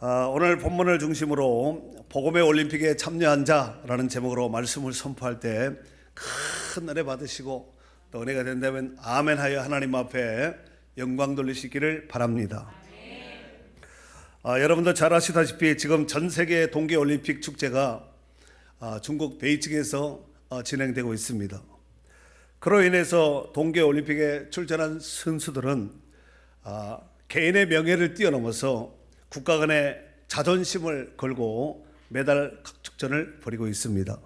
오늘 본문을 중심으로 복음의 올림픽에 참여한 자라는 제목으로 말씀을 선포할 때 큰 은혜 받으시고 또 은혜가 된다면 아멘하여 하나님 앞에 영광 돌리시기를 바랍니다. 여러분도 잘 아시다시피 지금 전 세계 동계올림픽 축제가 중국 베이징에서 진행되고 있습니다. 그로 인해서 동계올림픽에 출전한 선수들은 개인의 명예를 뛰어넘어서 국가 간의 자존심을 걸고 메달 각축전을 벌이고 있습니다.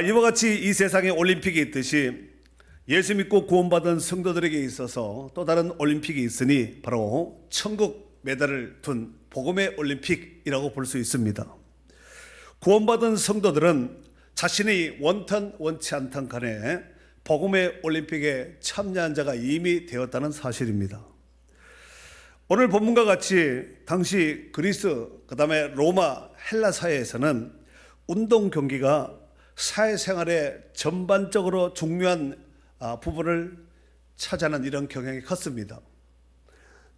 이와 같이 이 세상에 올림픽이 있듯이 예수 믿고 구원받은 성도들에게 있어서 또 다른 올림픽이 있으니 바로 천국 메달을 둔 복음의 올림픽이라고 볼 수 있습니다. 구원받은 성도들은 자신이 원턴 원치 않던 간에 복음의 올림픽에 참여한 자가 이미 되었다는 사실입니다. 오늘 본문과 같이 당시 그리스, 그 다음에 로마, 헬라 사회에서는 운동 경기가 사회생활의 전반적으로 중요한 부분을 차지하는 이런 경향이 컸습니다.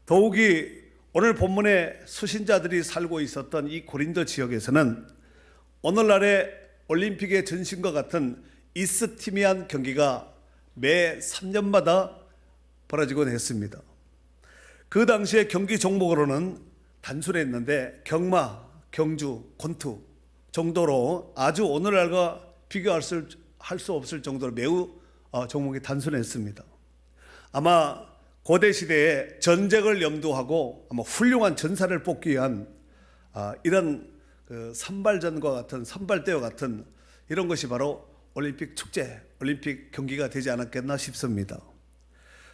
더욱이 오늘 본문에 수신자들이 살고 있었던 이 고린도 지역에서는 오늘날의 올림픽의 전신과 같은 이스티미안 경기가 매 3년마다 벌어지곤 했습니다. 그 당시의 경기 종목으로는 단순했는데 경마, 경주, 권투 정도로 아주 오늘날과 비교할 수 없을 정도로 매우 종목이 단순했습니다. 아마 고대 시대에 전쟁을 염두하고 아마 훌륭한 전사를 뽑기 위한 이런 선발전과 같은 선발대와 같은 이런 것이 바로 올림픽 축제, 올림픽 경기가 되지 않았겠나 싶습니다.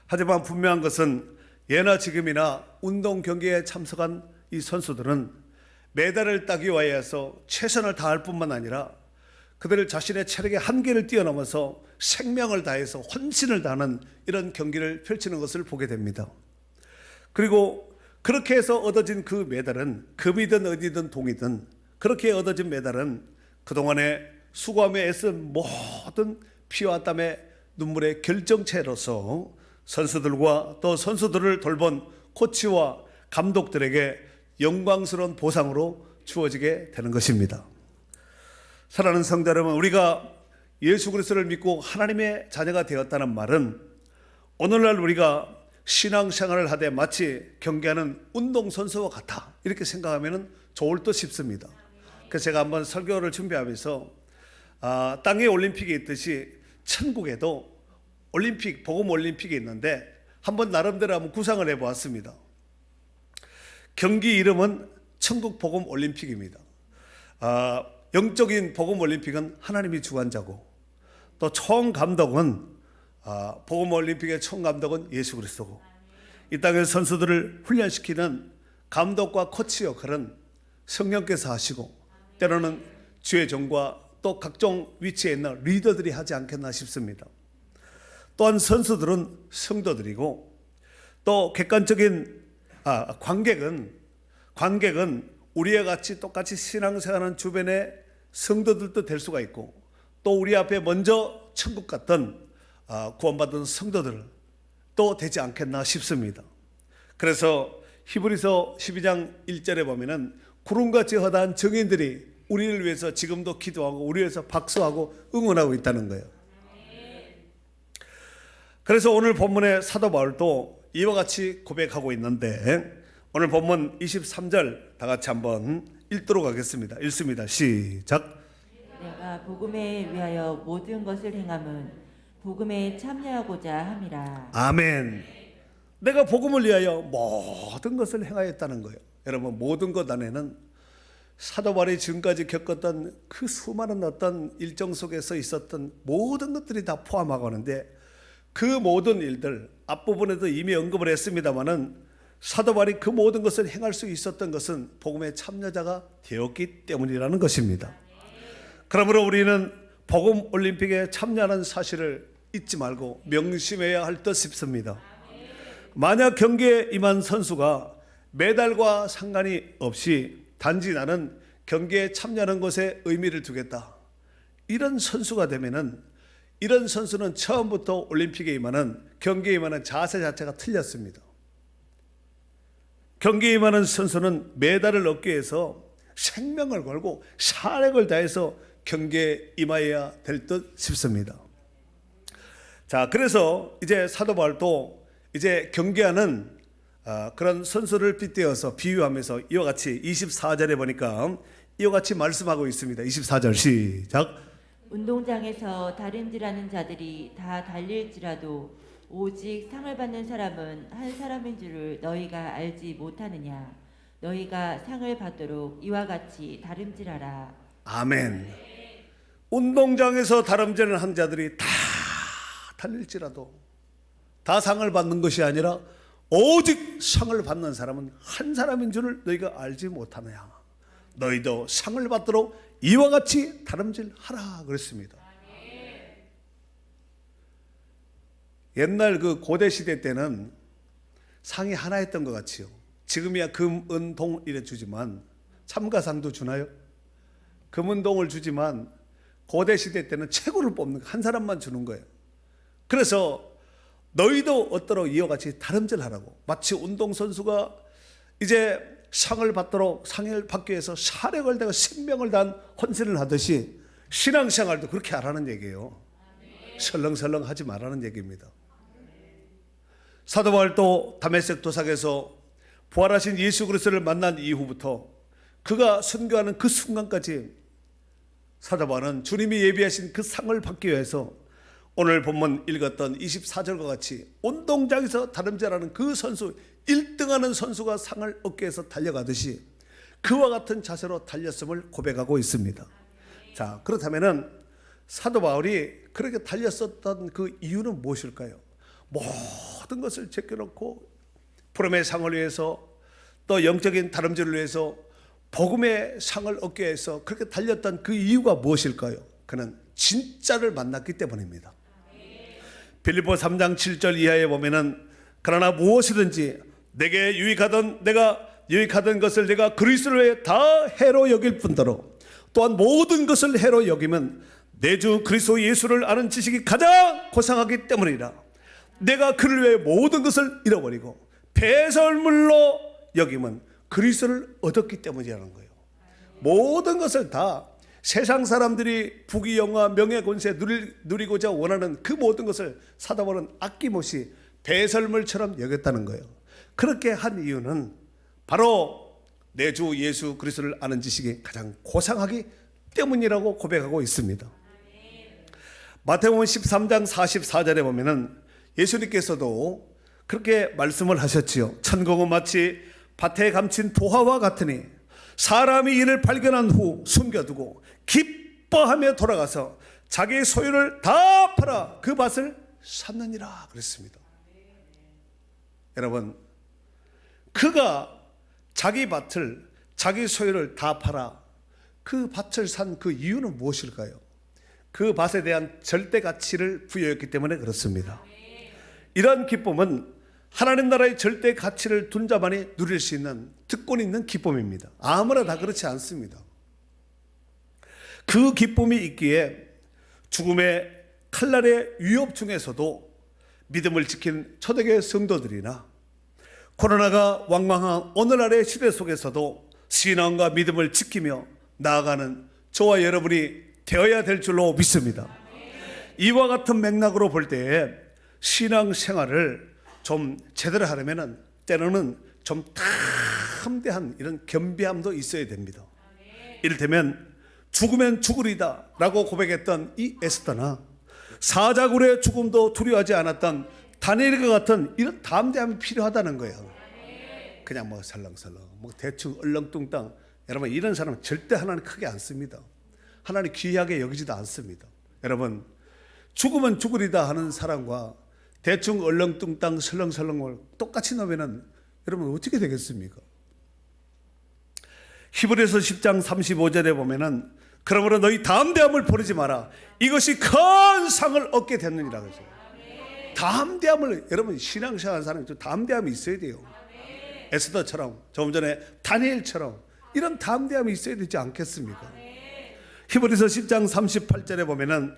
하지만 분명한 것은 예나 지금이나 운동 경기에 참석한 이 선수들은 메달을 따기 위해서 최선을 다할 뿐만 아니라 그들을 자신의 체력의 한계를 뛰어넘어서 생명을 다해서 헌신을 다하는 이런 경기를 펼치는 것을 보게 됩니다. 그리고 그렇게 해서 얻어진 그 메달은 금이든 은이든 동이든 그렇게 얻어진 메달은 그동안에 수고하며 애쓴 모든 피와 땀의 눈물의 결정체로서 선수들과 또 선수들을 돌본 코치와 감독들에게 영광스러운 보상으로 주어지게 되는 것입니다. 사랑하는 성도 여러분, 우리가 예수 그리스도를 믿고 하나님의 자녀가 되었다는 말은 오늘날 우리가 신앙생활을 하되 마치 경기하는 운동선수와 같다 이렇게 생각하면 좋을 듯 싶습니다. 그래서 제가 한번 설교를 준비하면서 땅에 올림픽이 있듯이 천국에도 올림픽, 복음 올림픽이 있는데 한번 나름대로 한번 구상을 해보았습니다. 경기 이름은 천국 복음 올림픽입니다. 영적인 복음 올림픽은 하나님이 주관자고 또 총감독은 복음 올림픽의 총감독은 예수 그리스도고 이 땅의 선수들을 훈련시키는 감독과 코치 역할은 성령께서 하시고 때로는 주의 종과 또 각종 위치에 있는 리더들이 하지 않겠나 싶습니다. 또한 선수들은 성도들이고 또 객관적인 관객은 우리와 같이 똑같이 신앙생활하는 주변의 성도들도 될 수가 있고 또 우리 앞에 먼저 천국 갔던 구원받은 성도들 또 되지 않겠나 싶습니다. 그래서 히브리서 12장 1절에 보면은 구름같이 허다한 정인들이 우리를 위해서 지금도 기도하고 우리를 위해서 박수하고 응원하고 있다는 거예요. 그래서 오늘 본문의 사도 바울도 이와 같이 고백하고 있는데 오늘 본문 23절 다 같이 한번 읽도록 하겠습니다. 읽습니다. 시작. 내가 복음에 위하여 모든 것을 행함은 복음에 참여하고자 함이라. 아멘. 내가 복음을 위하여 모든 것을 행하였다는 거예요. 여러분, 모든 것 안에는 사도 바울이 지금까지 겪었던 그 수많은 어떤 일정 속에서 있었던 모든 것들이 다 포함하고 하는데 그 모든 일들 앞부분에도 이미 언급을 했습니다마는 사도 바울이 그 모든 것을 행할 수 있었던 것은 복음의 참여자가 되었기 때문이라는 것입니다. 그러므로 우리는 복음 올림픽에 참여하는 사실을 잊지 말고 명심해야 할 듯 싶습니다. 만약 경기에 임한 선수가 메달과 상관이 없이 단지 나는 경기에 참여하는 것에 의미를 두겠다, 이런 선수가 되면은 이런 선수는 처음부터 올림픽에 임하는 경기에 임하는 자세 자체가 틀렸습니다. 경기에 임하는 선수는 메달을 얻기 위해서 생명을 걸고 사력을 다해서 경기에 임하여야 될 듯 싶습니다. 자, 그래서 이제 사도 바울도 이제 경기하는 그런 선수를 빗대어서 비유하면서 이와 같이 24절에 보니까 이와 같이 말씀하고 있습니다. 24절 시작. 운동장에서 다름질하는 자들이 다 달릴지라도 오직 상을 받는 사람은 한 사람인 줄을 너희가 알지 못하느냐. 너희가 상을 받도록 이와 같이 다름질하라. 아멘. 운동장에서 다름질을 한 자들이 다 달릴지라도 다 상을 받는 것이 아니라 오직 상을 받는 사람은 한 사람인 줄을 너희가 알지 못하느냐. 너희도 상을 받도록 이와 같이 다름질하라 그랬습니다. 옛날 그 고대 시대 때는 상이 하나였던 것 같지요. 지금이야 금, 은, 동 이래 주지만 참가상도 주나요? 금, 은, 동을 주지만 고대 시대 때는 최고를 뽑는 한 사람만 주는 거예요. 그래서 너희도 얻도록 이와 같이 다름질하라고. 마치 운동선수가 이제 상을 받도록 상을 받기 위해서 사력을 다하고 생명을 다한 헌신을 하듯이 신앙생활도 그렇게 하라는 얘기예요. 설렁설렁 하지 말라는 얘기입니다. 사도 바울도 다메섹 도상에서 부활하신 예수 그리스도를 만난 이후부터 그가 선교하는 그 순간까지 사도 바울은 주님이 예비하신 그 상을 받기 위해서 오늘 본문 읽었던 24절과 같이 운동장에서 다름질하는 그 선수 1등하는 선수가 상을 얻기 위해서 달려가듯이 그와 같은 자세로 달렸음을 고백하고 있습니다. 자, 그렇다면은 사도 바울이 그렇게 달렸었던 그 이유는 무엇일까요? 모든 것을 제껴놓고 부름의 상을 위해서 또 영적인 다름질을 위해서 복음의 상을 얻기 위해서 그렇게 달렸던 그 이유가 무엇일까요? 그는 진짜를 만났기 때문입니다. 빌립보 3장 7절 이하에 보면은 그러나 무엇이든지 내게 내가 유익하던 것을 내가 그리스도를 위해 다 해로 여길 뿐더러 또한 모든 것을 해로 여기면 내 주 그리스도 예수를 아는 지식이 가장 고상하기 때문이라. 내가 그를 위해 모든 것을 잃어버리고 배설물로 여기면 그리스도를 얻었기 때문이라는 거예요. 모든 것을 다 세상 사람들이 부귀영화 명예 권세 누리고자 원하는 그 모든 것을 사도 바울은 아낌없이 배설물처럼 여겼다는 거예요. 그렇게 한 이유는 바로 내 주 예수 그리스도를 아는 지식이 가장 고상하기 때문이라고 고백하고 있습니다. 마태복음 13장 44절에 보면은 예수님께서도 그렇게 말씀을 하셨지요. 천국은 마치 밭에 감친 보화와 같으니 사람이 이를 발견한 후 숨겨두고 기뻐하며 돌아가서 자기의 소유를 다 팔아 그 밭을 샀느니라 그랬습니다. 여러분, 그가 자기 밭을 자기 소유를 다 팔아 그 밭을 산 그 이유는 무엇일까요? 그 밭에 대한 절대 가치를 부여했기 때문에 그렇습니다. 이런 기쁨은 하나님 나라의 절대 가치를 둔 자만이 누릴 수 있는 특권 있는 기쁨입니다. 아무나 다 그렇지 않습니다. 그 기쁨이 있기에 죽음의 칼날의 위협 중에서도 믿음을 지킨 초대교회 성도들이나 코로나가 왕왕한 오늘날의 시대 속에서도 신앙과 믿음을 지키며 나아가는 저와 여러분이 되어야 될 줄로 믿습니다. 이와 같은 맥락으로 볼 때에 신앙생활을 좀 제대로 하려면 때로는 좀 담대한 이런 겸비함도 있어야 됩니다. 이를테면 죽으면 죽으리다 라고 고백했던 이 에스더나 사자굴의 죽음도 두려워하지 않았던 다니엘과 같은 이런 담대함이 필요하다는 거예요. 그냥 뭐 설렁설렁 뭐 대충 얼렁뚱땅, 여러분 이런 사람은 절대 하나님 크게 안 씁니다. 하나님 귀하게 여기지도 않습니다. 여러분, 죽으면 죽으리다 하는 사람과 대충 얼렁뚱땅 설렁설렁을 똑같이 놓으면 여러분 어떻게 되겠습니까? 히브리서 10장 35절에 보면은 그러므로 너희 담대함을 버리지 마라. 이것이 큰 상을 얻게 됐느니라 그러죠. 담대함을, 여러분 신앙생활하는 사람이 좀 담대함이 있어야 돼요. 에스더처럼, 조금 전에 다니엘처럼 이런 담대함이 있어야 되지 않겠습니까? 히브리서 10장 38절에 보면은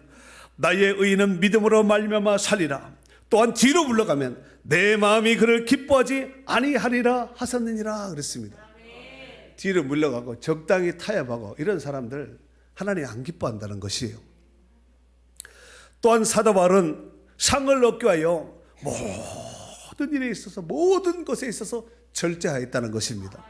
나의 의인은 믿음으로 말미암아 살리라. 또한 뒤로 물러가면 내 마음이 그를 기뻐하지 아니하리라 하셨느니라 그랬습니다. 뒤로 물러가고 적당히 타협하고 이런 사람들 하나님 안 기뻐한다는 것이에요. 또한 사도 바울은 상을 얻기 위하여 모든 일에 있어서 모든 것에 있어서 절제하였다는 것입니다.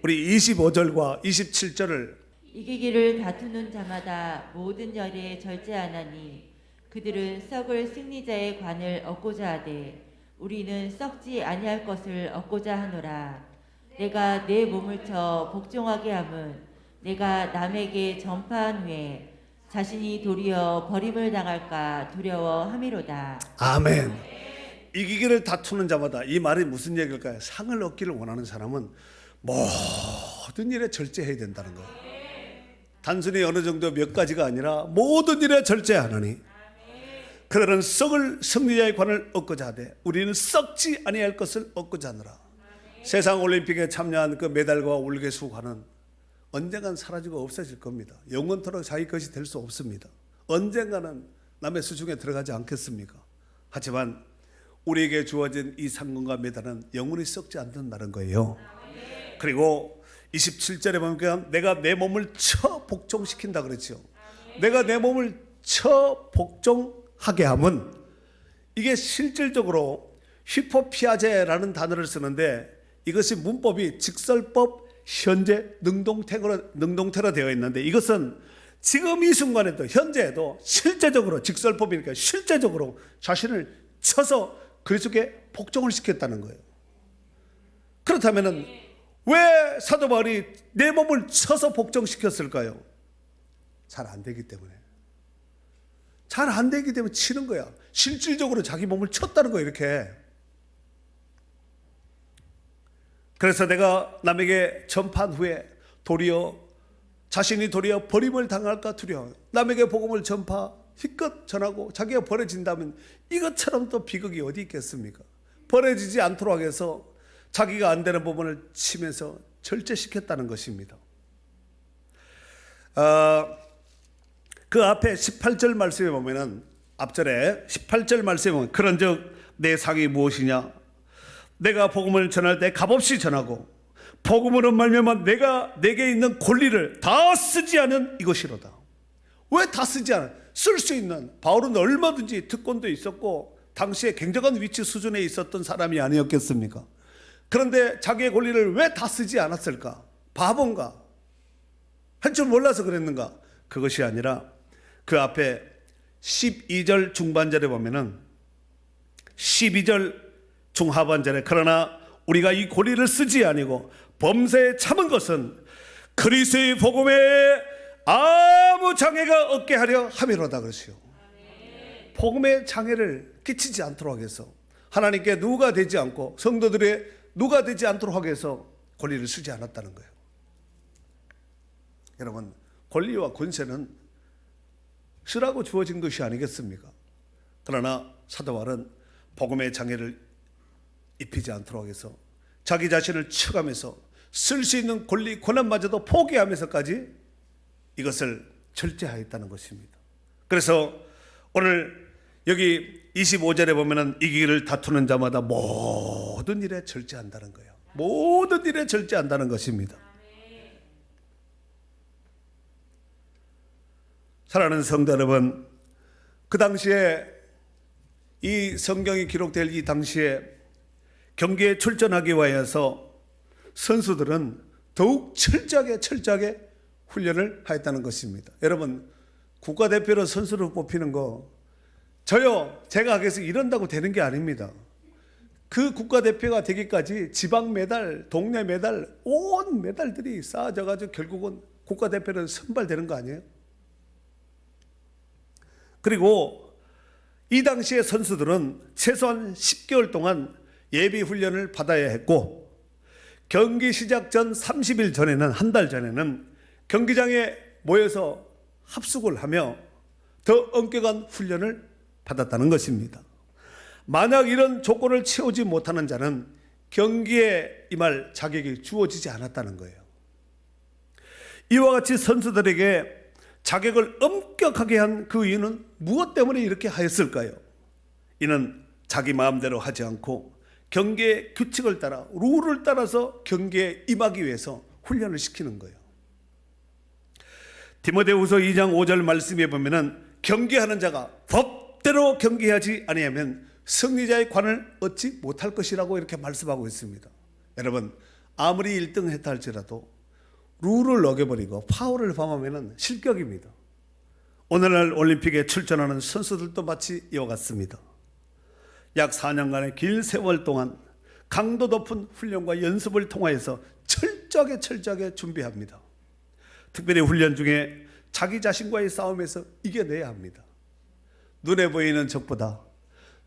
우리 25절과 27절을 이기기를 다투는 자마다 모든 열에 절제하나니 그들은 썩을 승리자의 관을 얻고자 하되 우리는 썩지 아니할 것을 얻고자 하노라. 내가 내 몸을 쳐 복종하게 함은 내가 남에게 전파한 후에 자신이 도리어 버림을 당할까 두려워함이로다. 아멘. 이기기를 다투는 자마다, 이 말이 무슨 얘기일까요? 상을 얻기를 원하는 사람은 모든 일에 절제해야 된다는 거예요. 단순히 어느 정도 몇 가지가 아니라 모든 일에 절제하나니 그들은 썩을 승리자의 관을 얻고자 하되 우리는 썩지 아니할 것을 얻고자 하노라. 세상 올림픽에 참여한 그 메달과 울개수관은 언젠간 사라지고 없어질 겁니다. 영원토록 자기 것이 될 수 없습니다. 언젠가는 남의 수중에 들어가지 않겠습니까? 하지만 우리에게 주어진 이 상금과 메달은 영원히 썩지 않는다는 거예요. 그리고 27절에 보면 내가 내 몸을 쳐 복종시킨다 그랬죠. 내가 내 몸을 쳐 복종하게 함은, 이게 실질적으로 휘포피아제라는 단어를 쓰는데 이것이 문법이 직설법 현재 능동태로 되어 있는데, 이것은 지금 이 순간에도 현재에도 실제적으로 직설법이니까 실제적으로 자신을 쳐서 그리스도께 복종을 시켰다는 거예요. 그렇다면은 왜 사도 바울이 내 몸을 쳐서 복종시켰을까요? 잘 안 되기 때문에. 잘 안 되기 때문에 치는 거야. 실질적으로 자기 몸을 쳤다는 거예요, 이렇게. 그래서 내가 남에게 전파한 후에 자신이 도리어 버림을 당할까 두려워. 남에게 복음을 힘껏 전하고 자기가 버려진다면 이것처럼 또 비극이 어디 있겠습니까? 버려지지 않도록 해서 자기가 안 되는 부분을 치면서 절제시켰다는 것입니다. 그 앞에 18절 말씀에 보면은, 앞절에 18절 말씀에 보면 그런즉 내 상이 무엇이냐? 내가 복음을 전할 때 값없이 전하고 복음으로 말미암아 내가 내게 있는 권리를 다 쓰지 않은 이것이로다. 왜 다 쓰지 않아? 쓸 수 있는, 바울은 얼마든지 특권도 있었고 당시에 굉장한 위치 수준에 있었던 사람이 아니었겠습니까? 그런데 자기의 권리를 왜 다 쓰지 않았을까? 바본가? 할 줄 몰라서 그랬는가? 그것이 아니라 그 앞에 12절 중반절에 보면은 12절 중하반절에 그러나 우리가 이 권리를 쓰지 아니고 범사에 참은 것은 그리스도의 복음에 아무 장애가 없게 하려 함이로다 그러시오. 복음의 장애를 끼치지 않도록 해서, 하나님께 누가 되지 않고 성도들의 누가 되지 않도록 하기 위해서 권리를 쓰지 않았다는 거예요. 여러분, 권리와 권세는 쓰라고 주어진 것이 아니겠습니까? 그러나 사도 바울은 복음의 장애를 입히지 않도록 해서 자기 자신을 쳐가면서 쓸 수 있는 권리, 권한마저도 포기하면서까지 이것을 절제하였다는 것입니다. 그래서 오늘 여기 25절에 보면은 이기기를 다투는 자마다 모든 일에 절제한다는 거예요. 모든 일에 절제한다는 것입니다. 사랑하는 성도 여러분, 그 당시에 이 성경이 기록될 이 당시에 경기에 출전하기 위해서 선수들은 더욱 철저하게 훈련을 하였다는 것입니다. 여러분, 국가대표로 선수를 뽑히는 거 제가 하겠어 이런다고 되는 게 아닙니다. 그 국가대표가 되기까지 지방 메달, 동네 메달, 온 메달들이 쌓아져가지고 결국은 국가대표로 선발되는 거 아니에요? 그리고 이 당시의 선수들은 최소한 10개월 동안 예비 훈련을 받아야 했고, 경기 시작 전 30일 전에는, 한 달 전에는 경기장에 모여서 합숙을 하며 더 엄격한 훈련을 받았다는 것입니다. 만약 이런 조건을 채우지 못하는 자는 경기에 임할 자격이 주어지지 않았다는 거예요. 이와 같이 선수들에게 자격을 엄격하게 한 그 이유는 무엇 때문에 이렇게 하였을까요? 이는 자기 마음대로 하지 않고 경계의 규칙을 따라 룰을 따라서 경계에 임하기 위해서 훈련을 시키는 거예요. 디모데후서 2장 5절 말씀에 보면은 경계하는 자가 법대로 경계하지 아니하면 승리자의 관을 얻지 못할 것이라고 이렇게 말씀하고 있습니다. 여러분, 아무리 1등 했다 할지라도 룰을 어겨버리고 파울을 범하면 실격입니다. 오늘날 올림픽에 출전하는 선수들도 마치 이와 같습니다. 약 4년간의 긴 세월 동안 강도 높은 훈련과 연습을 통하여서 철저하게 준비합니다. 특별히 훈련 중에 자기 자신과의 싸움에서 이겨내야 합니다. 눈에 보이는 적보다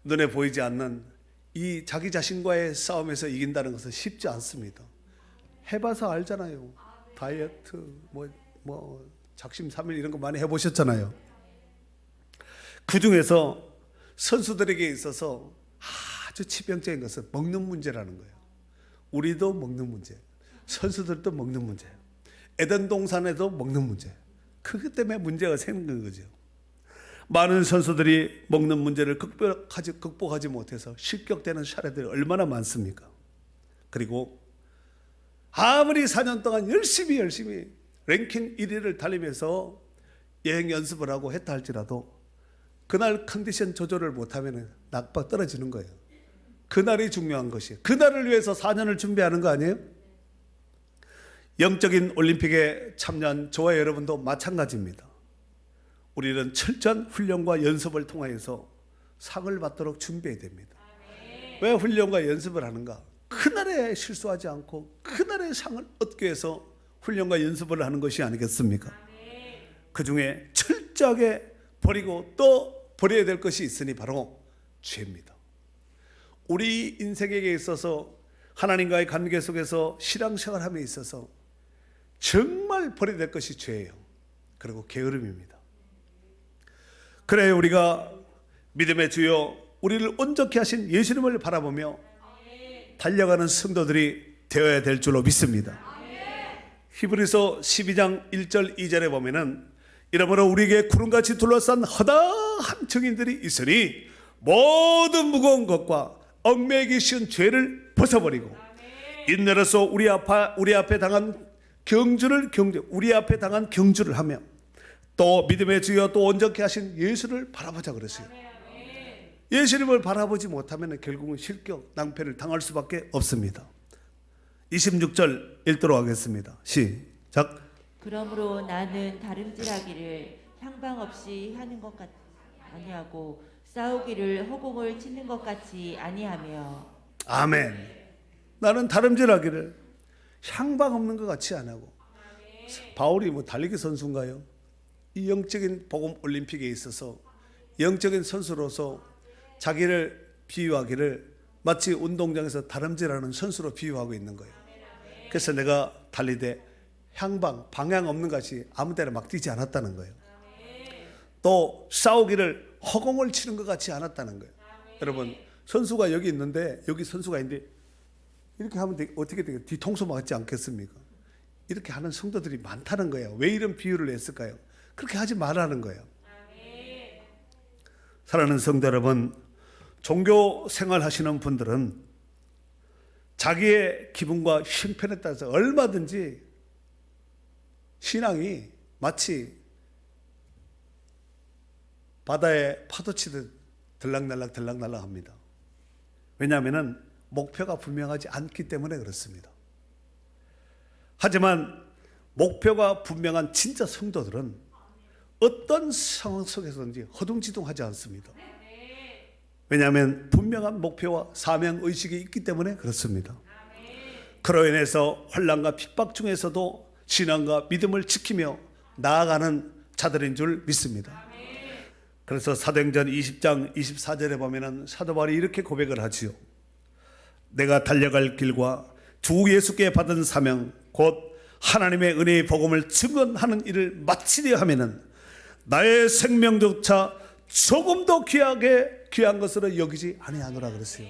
눈에 보이지 않는 이 자기 자신과의 싸움에서 이긴다는 것은 쉽지 않습니다. 해봐서 알잖아요. 다이어트, 작심삼일 이런 거 많이 해보셨잖아요. 그 중에서 선수들에게 있어서 아주 치명적인 것은 먹는 문제라는 거예요. 우리도 먹는 문제, 선수들도 먹는 문제, 에덴 동산에도 먹는 문제. 그것 때문에 문제가 생긴 거죠. 많은 선수들이 먹는 문제를 극복하지 못해서 실격되는 사례들이 얼마나 많습니까? 그리고 아무리 4년 동안 열심히 랭킹 1위를 달리면서 여행 연습을 하고 했다 할지라도 그날 컨디션 조절을 못하면 낙박 떨어지는 거예요. 그날이 중요한 것이에요. 그날을 위해서 4년을 준비하는 거 아니에요? 영적인 올림픽에 참여한 저와 여러분도 마찬가지입니다. 우리는 철저한 훈련과 연습을 통하여서 상을 받도록 준비해야 됩니다. 왜 훈련과 연습을 하는가? 그날에 실수하지 않고 그날의 상을 얻기 위해서 훈련과 연습을 하는 것이 아니겠습니까? 그 중에 철저하게 버리고 또 버려야 될 것이 있으니 바로 죄입니다. 우리 인생에게 있어서 하나님과의 관계 속에서 신앙생활함에 있어서 정말 버려야 될 것이 죄예요. 그리고 게으름입니다. 그래 우리가 믿음의 주여 우리를 온전케 하신 예수님을 바라보며 달려가는 성도들이 되어야 될 줄로 믿습니다. 히브리서 12장 1절 2절에 보면은 이러므로 우리에게 구름같이 둘러싼 허다한 증인들이 있으니 모든 무거운 것과 얽매이기 쉬운 죄를 벗어버리고 인내로서 우리 앞에 당한 경주를 하며 또 믿음의 주여 또 온전케 하신 예수를 바라보자 그랬어요. 예수님을 바라보지 못하면 결국은 실격, 낭패를 당할 수밖에 없습니다. 26절 읽도록 하겠습니다. 시작. 그러므로 나는 다름질하기를 향방 없이 하는 것 같이 아니하고 싸우기를 허공을 치는 것 같이 아니하며. 아멘. 나는 다름질하기를 향방 없는 것 같이 안 하고. 바울이 달리기 선수인가요? 이 영적인 복음 올림픽에 있어서 영적인 선수로서 자기를 비유하기를 마치 운동장에서 다름질하는 선수로 비유하고 있는 거예요. 그래서 내가 달리되 방향 없는 것이 아무 데나 막 뛰지 않았다는 거예요. 또 싸우기를 허공을 치는 것 같지 않았다는 거예요. 여러분 선수가 여기 있는데 여기 선수가 있는데 이렇게 하면 어떻게 되겠어요? 뒤통수 맞지 않겠습니까? 이렇게 하는 성도들이 많다는 거예요. 왜 이런 비유를 했을까요? 그렇게 하지 말라는 거예요. 사랑하는 성도 여러분, 종교 생활하시는 분들은 자기의 기분과 형편에 따라서 얼마든지 신앙이 마치 바다에 파도치듯 들락날락 합니다. 왜냐하면 목표가 분명하지 않기 때문에 그렇습니다. 하지만 목표가 분명한 진짜 성도들은 어떤 상황 속에서든지 허둥지둥하지 않습니다. 왜냐하면 분명한 목표와 사명의식이 있기 때문에 그렇습니다. 그로 인해서 환난과 핍박 중에서도 신앙과 믿음을 지키며 나아가는 자들인 줄 믿습니다. 그래서 사도행전 20장 24절에 보면 사도 바울이 이렇게 고백을 하지요. 내가 달려갈 길과 주 예수께 받은 사명 곧 하나님의 은혜의 복음을 증언하는 일을 마치려 하면은 나의 생명조차 조금도 귀한 것으로 여기지 아니하노라 그랬어요.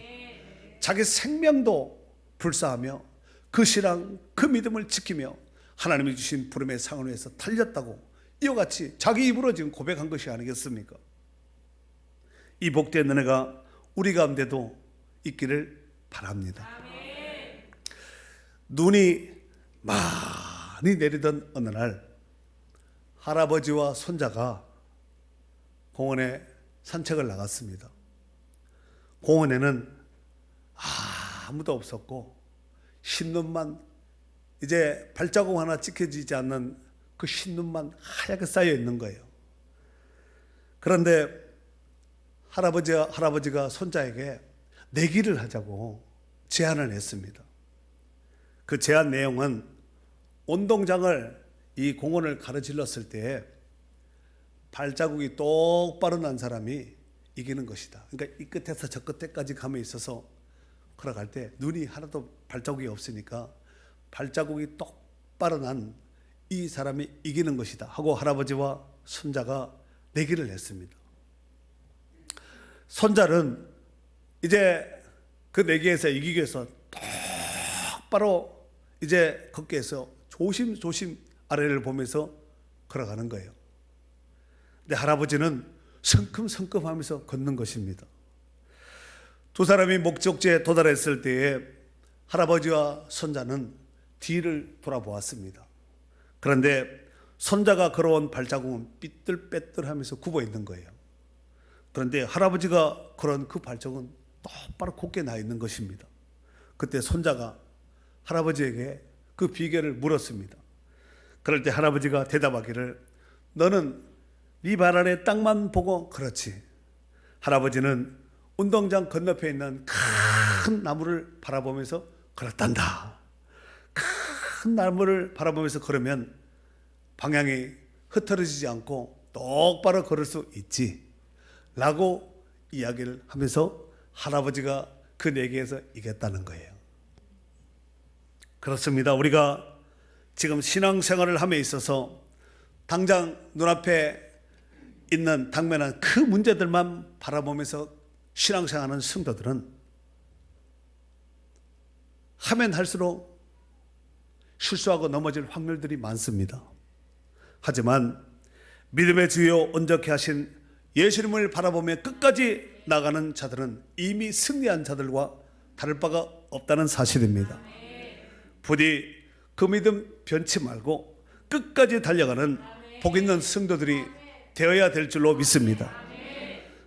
자기 생명도 불사하며 그 신앙, 그 믿음을 지키며 하나님이 주신 부름의 상을 위해서 달렸다고 이와 같이 자기 입으로 지금 고백한 것이 아니겠습니까? 이 복된 은혜가 우리 가운데도 있기를 바랍니다. 눈이 많이 내리던 어느 날 할아버지와 손자가 공원에 산책을 나갔습니다. 공원에는 아무도 없었고 흰눈만, 이제 발자국 하나 찍혀지지 않는 그 흰눈만 하얗게 쌓여 있는 거예요. 그런데 할아버지가 손자에게 내기를 하자고 제안을 했습니다. 그 제안 내용은 운동장을, 이 공원을 가로질렀을 때 발자국이 똑바로 난 사람이 이기는 것이다. 그러니까 이 끝에서 저 끝에까지 감에 있어서 걸어갈 때 눈이 하나도 발자국이 없으니까 발자국이 똑바로 난 이 사람이 이기는 것이다 하고 할아버지와 손자가 내기를 했습니다. 손자는 이제 그 내기에서 이기기 위해서 똑바로 이제 걷기 위해서 조심조심 아래를 보면서 걸어가는 거예요. 근데 할아버지는 성큼성큼 하면서 걷는 것입니다. 두 사람이 목적지에 도달했을 때에 할아버지와 손자는 뒤를 돌아보았습니다. 그런데 손자가 걸어온 발자국은 삐뚤빼뚤하면서 굽어 있는 거예요. 그런데 할아버지가 걸은 그 발자국은 똑바로 곱게 나 있는 것입니다. 그때 손자가 할아버지에게 그 비결을 물었습니다. 그럴 때 할아버지가 대답하기를, 너는 네 발 아래 땅만 보고 그렇지. 할아버지는 운동장 건너편에 있는 큰 나무를 바라보면서 걸었단다. 큰 나무를 바라보면서 걸으면 방향이 흐트러지지 않고 똑바로 걸을 수 있지 라고 이야기를 하면서 할아버지가 그 내기에서 이겼다는 거예요. 그렇습니다. 우리가 지금 신앙생활을 함에 있어서 당장 눈앞에 있는 당면한 그 문제들만 바라보면서 신앙생활하는 성도들은 하면 할수록 실수하고 넘어질 확률들이 많습니다. 하지만 믿음의 주요 온전케 하신 예수님을 바라보며 끝까지 나가는 자들은 이미 승리한 자들과 다를 바가 없다는 사실입니다. 부디 그 믿음 변치 말고 끝까지 달려가는 복 있는 성도들이 되어야 될 줄로 믿습니다.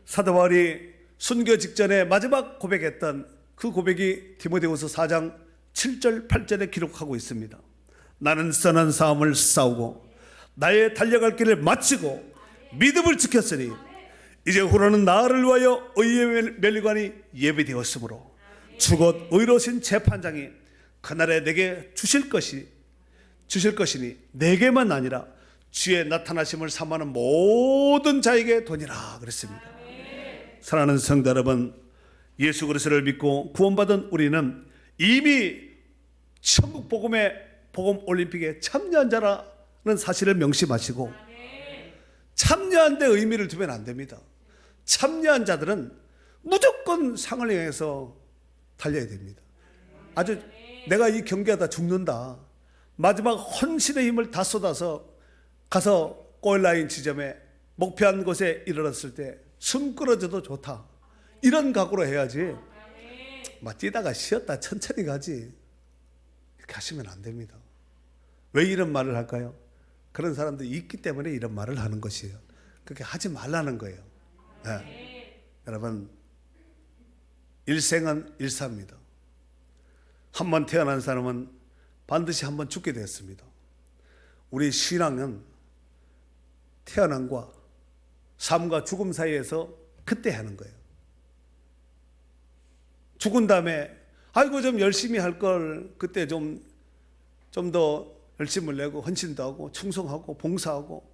사도 바울이 순교 직전에 마지막 고백했던 그 고백이 디모데후서 4장 7절 8절에 기록하고 있습니다. 나는 선한 싸움을 싸우고 나의 달려갈 길을 마치고 믿음을 지켰으니 이제 후로는 나를 위하여 의의 면류관이 예비되었으므로 주곧 의로우신 재판장이 그날에 내게 주실 것이니 내게만 아니라 주의 나타나심을 삼하는 모든 자에게 도니라 그랬습니다. 사랑하는 성도 여러분, 예수 그리스도를 믿고 구원받은 우리는 이미 천국 복음 올림픽에 참여한 자라는 사실을 명심하시고 참여한 데 의미를 두면 안 됩니다. 참여한 자들은 무조건 상을 향해서 달려야 됩니다. 아주 내가 이 경기하다 죽는다, 마지막 헌신의 힘을 다 쏟아서 가서 골라인 지점에 목표한 곳에 이르렀을 때 숨 끊어져도 좋다, 이런 각오로 해야지 막 뛰다가 쉬었다 천천히 가지 이렇게 하시면 안 됩니다. 왜 이런 말을 할까요? 그런 사람들이 있기 때문에 이런 말을 하는 것이에요. 그렇게 하지 말라는 거예요. 네. 여러분, 일생은 일사입니다. 한 번 태어난 사람은 반드시 한 번 죽게 되었습니다. 우리 신앙은 태어남과 삶과 죽음 사이에서 그때 하는 거예요. 죽은 다음에 아이고 좀 열심히 할 걸, 그때 좀 더 열심을 내고 헌신도 하고 충성하고 봉사하고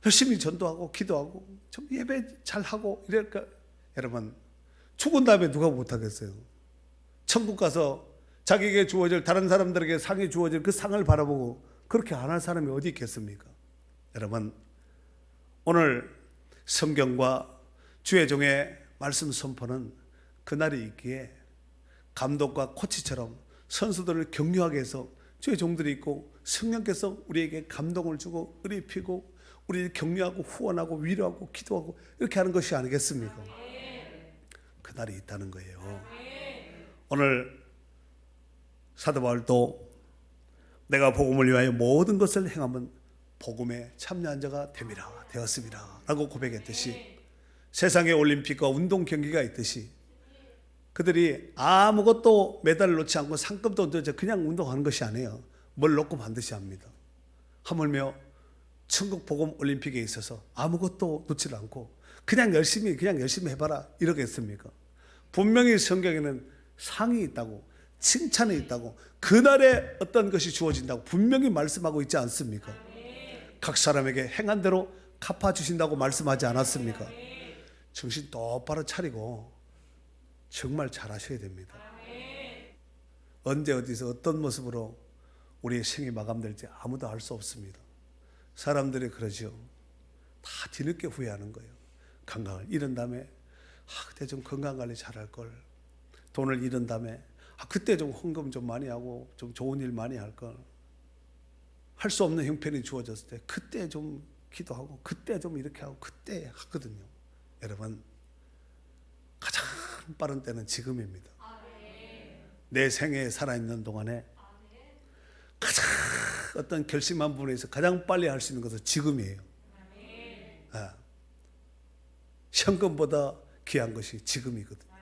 열심히 전도하고 기도하고 좀 예배 잘하고 이럴까. 여러분, 죽은 다음에 누가 못하겠어요? 천국 가서 자기에게 주어질, 다른 사람들에게 상이 주어질 그 상을 바라보고 그렇게 안 할 사람이 어디 있겠습니까? 여러분, 오늘 성경과 주의 종의 말씀 선포는 그날이 있기에 감독과 코치처럼 선수들을 격려하게 해서 주의 종들이 있고 성령께서 우리에게 감동을 주고 의리피고 우리를 격려하고 후원하고 위로하고 기도하고 이렇게 하는 것이 아니겠습니까? 그날이 있다는 거예요. 오늘 사도 바울도 내가 복음을 위하여 모든 것을 행하면 복음에 참여한 자가 됨이라 되었습니다 라고 고백했듯이, 세상에 올림픽과 운동 경기가 있듯이 그들이 아무것도 메달을 놓지 않고 상금도 얻어서 그냥 운동하는 것이 아니에요. 뭘 놓고 반드시 합니다. 하물며 천국 복음 올림픽에 있어서 아무것도 놓지 않고 그냥 열심히 해봐라 이러겠습니까? 분명히 성경에는 상이 있다고, 칭찬이 있다고, 그날에 어떤 것이 주어진다고 분명히 말씀하고 있지 않습니까? 각 사람에게 행한 대로 갚아주신다고 말씀하지 않았습니까? 정신 똑바로 차리고 정말 잘하셔야 됩니다. 언제 어디서 어떤 모습으로 우리의 생이 마감될지 아무도 알 수 없습니다. 사람들이 그러죠. 다 뒤늦게 후회하는 거예요. 건강을 잃은 다음에 그때 좀 건강관리 잘할 걸, 돈을 잃은 다음에 그때 좀 헌금 좀 많이 하고 좀 좋은 일 많이 할 걸, 할 수 없는 형편이 주어졌을 때 그때 좀 기도하고 그때 좀 이렇게 하고 그때 하거든요. 여러분, 가장 빠른 때는 지금입니다. 내 생애에 살아있는 동안에 가장 어떤 결심한 부분에서 가장 빨리 할 수 있는 것은 지금이에요. 현금보다 귀한 것이 지금이거든요.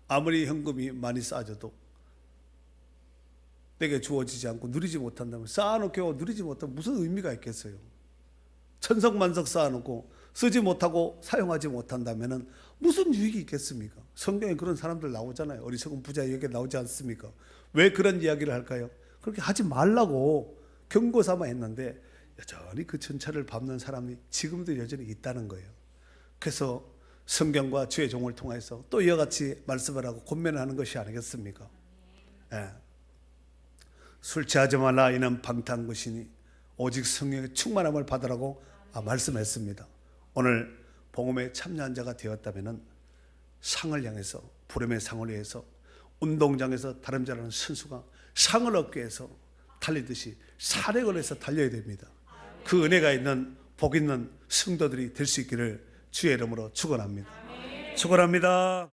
아무리 현금이 많이 쌓아져도 내게 주어지지 않고 누리지 못한다면, 쌓아놓고 누리지 못하면 무슨 의미가 있겠어요? 천석만석 쌓아놓고 쓰지 못하고 사용하지 못한다면 무슨 유익이 있겠습니까? 성경에 그런 사람들 나오잖아요. 어리석은 부자 얘기 나오지 않습니까? 왜 그런 이야기를 할까요? 그렇게 하지 말라고 경고 삼아 했는데 여전히 그 전차를 밟는 사람이 지금도 여전히 있다는 거예요. 그래서 성경과 주의 종을 통해서 또 이와 같이 말씀을 하고 권면을 하는 것이 아니겠습니까? 술 취하지 말라, 이는 방탕한 것이니 오직 성령의 충만함을 받으라고 말씀했습니다. 오늘 복음에 참여한 자가 되었다면 상을 향해서, 부름의 상을 위해서 운동장에서 다름질하는 선수가 상을 얻기 위해서 달리듯이 살에 걸려서 달려야 됩니다. 그 은혜가 있는 복 있는 성도들이 될 수 있기를 주의 이름으로 축원합니다. 축원합니다.